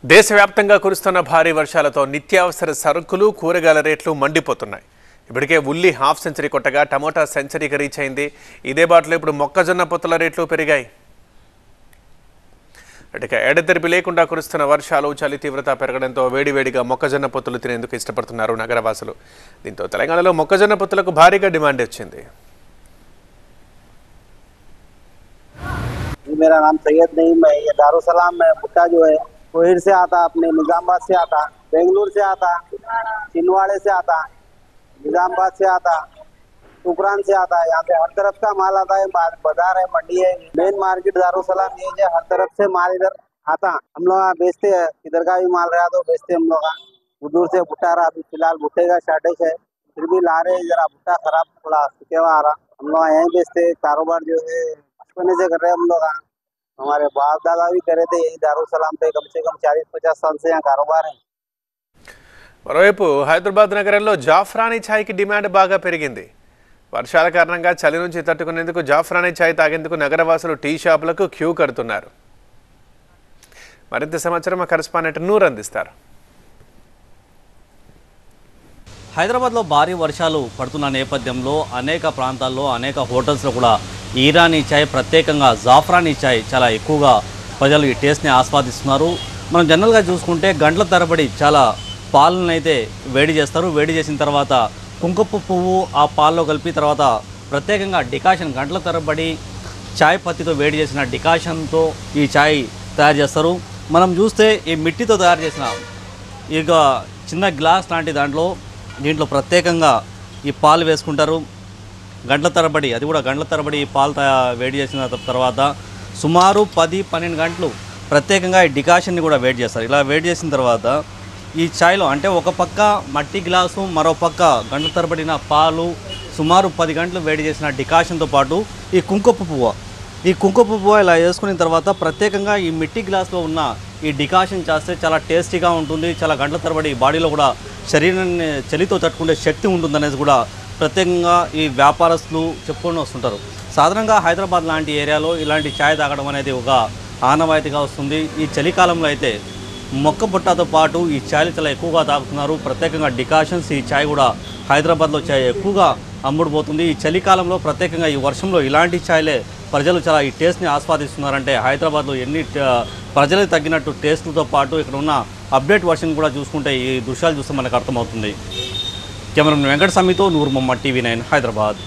దేశవ్యాప్తంగా కురుస్తున్న భారీ వర్షాలతో నిత్యావసర సరుకులు కూరగాయల రేట్లు మండిపోతున్నాయి. ఇప్పటికే ఉల్లి హాఫ్ సెంచరీ కొట్టగా టమోటా సెంచరీకి రీచ్ అయింది. ఇదే బాటలో ఇప్పుడు మొక్కజొన్న పొత్తుల రేట్లు పెరిగాయి. ఎడతెరిపి లేకుండా కురుస్తున్న వర్షాలు, చలి తీవ్రత పెరగడంతో వేడివేడిగా మొక్కజొన్న పొత్తులు తినేందుకు ఇష్టపడుతున్నారు నగరవాసులు. దీంతో తెలంగాణలో మొక్కజొన్న పొత్తులకు భారీగా డిమాండ్ వచ్చింది. मेरा नाम सैयद नईम है। ये दारुसलाम में भुट्टा जो है कोहिर से आता, अपने निजामाबाद से आता, बेंगलुरु से आता, छिंदवाड़े से आता, निजामाबाद से आता, टुकरान से आता है। यहाँ पे हर तरफ का माल आता है। बाजार है, मंडी है, मेन मार्केट दारुसलाम ये है। हर तरफ से माल इधर आता, हम लोग यहाँ बेचते हैं। इधर का भी माल रहा तो बेचते हम लोग। दूर से भुट्टा रहा, अभी फिलहाल भुट्टे का शॉर्टेज है, फिर भी ला रहे जरा भुट्टा खराब थोड़ा सूखेवा आ रहा। हम लोग यहीं बेचते, कारोबार जो है बचपन से कर रहे हम लोग। हमारे बाप दादा भी करे थे यही दारुसलाम पे, कम से कम 40-50 साल से यहाँ कारोबार है। మరోవైపు హైదరాబాద్ నగరంలో జాఫ్రానీ ఛాయ్కి డిమాండ్ బాగా పెరిగింది. వర్షాల కారణంగా చలి నుంచి తట్టుకునేందుకు జాఫ్రానీ ఛాయ్ తాగేందుకు నగరవాసులు టీ షాపులకు క్యూ కడుతున్నారు. మరింత సమాచారం మా కరెస్పాండెంట్ నూర్ అందిస్తారు. హైదరాబాద్లో భారీ వర్షాలు పడుతున్న నేపథ్యంలో అనేక ప్రాంతాల్లో అనేక హోటల్స్లో కూడా ఈరానీ ఛాయ్, ప్రత్యేకంగా జాఫ్రానీ ఛాయ్ చాలా ఎక్కువగా ప్రజలు ఈ టేస్ట్ని ఆస్వాదిస్తున్నారు. మనం జనరల్గా చూసుకుంటే గంటల తరబడి చాలా పాలను అయితే వేడి చేస్తారు. వేడి చేసిన తర్వాత కుంకుమ పువ్వు ఆ పాల్లో కలిపి తర్వాత ప్రత్యేకంగా డికాషన్, గంటల తరబడి ఛాయ్ పత్తితో వేడి చేసిన డికాషన్తో ఈ ఛాయ్ తయారు చేస్తారు. మనం చూస్తే ఈ మిట్టితో తయారు చేసిన ఇక చిన్న గ్లాస్ లాంటి దీంట్లో ప్రత్యేకంగా ఈ పాలు వేసుకుంటారు. గంటల తరబడి, అది కూడా గంటల తరబడి ఈ పాలు వేడి చేసిన తర్వాత సుమారు 10-12 గంటలు ప్రత్యేకంగా ఈ డికాషన్ని కూడా వేడి చేస్తారు. ఇలా వేడి చేసిన తర్వాత ఈ ఛాయ్లో అంటే ఒక పక్క మట్టి గ్లాసు, మరో పక్క గంటల తరబడిన పాలు, సుమారు 10 గంటలు వేడి చేసిన డికాషన్తో పాటు ఈ కుంకుమ పువ్వు ఇలా వేసుకున్న తర్వాత ప్రత్యేకంగా ఈ మిట్టి గ్లాస్లో ఉన్న ఈ డికాషన్ చేస్తే చాలా టేస్టీగా ఉంటుంది. చాలా గంటల తరబడి బాడీలో కూడా శరీరాన్ని చలితో తట్టుకునే శక్తి ఉంటుందనేది కూడా ప్రత్యేకంగా ఈ వ్యాపారస్తులు చెప్పుకొని వస్తుంటారు. సాధారణంగా హైదరాబాద్ లాంటి ఏరియాలో ఇలాంటి ఛాయ్ తాగడం అనేది ఒక ఆనవాయితీగా వస్తుంది. ఈ చలికాలంలో అయితే మొక్క బుట్టతో పాటు ఈ ఛాయ్లు చాలా ఎక్కువగా తాగుతున్నారు. ప్రత్యేకంగా డికాషన్స్, ఈ ఛాయ్ కూడా హైదరాబాద్లో ఛాయ్ ఎక్కువగా అమ్ముడుపోతుంది. ఈ చలికాలంలో ప్రత్యేకంగా ఈ వర్షంలో ఇలాంటి ఛాయ్లే ప్రజలు చాలా ఈ టేస్ట్ని ఆస్వాదిస్తున్నారంటే హైదరాబాద్లో ఎన్ని ప్రజలకు తగ్గినట్టు టేస్ట్లతో పాటు ఇక్కడ ఉన్న అప్డేట్ వర్షన్ కూడా చూసుకుంటే ఈ దృశ్యాలు చూస్తే మనకు అర్థమవుతుంది. కెమెరామెన్ వెంకట స్వామితో నూర్ మొహమ్మద్, TV9 హైదరాబాద్.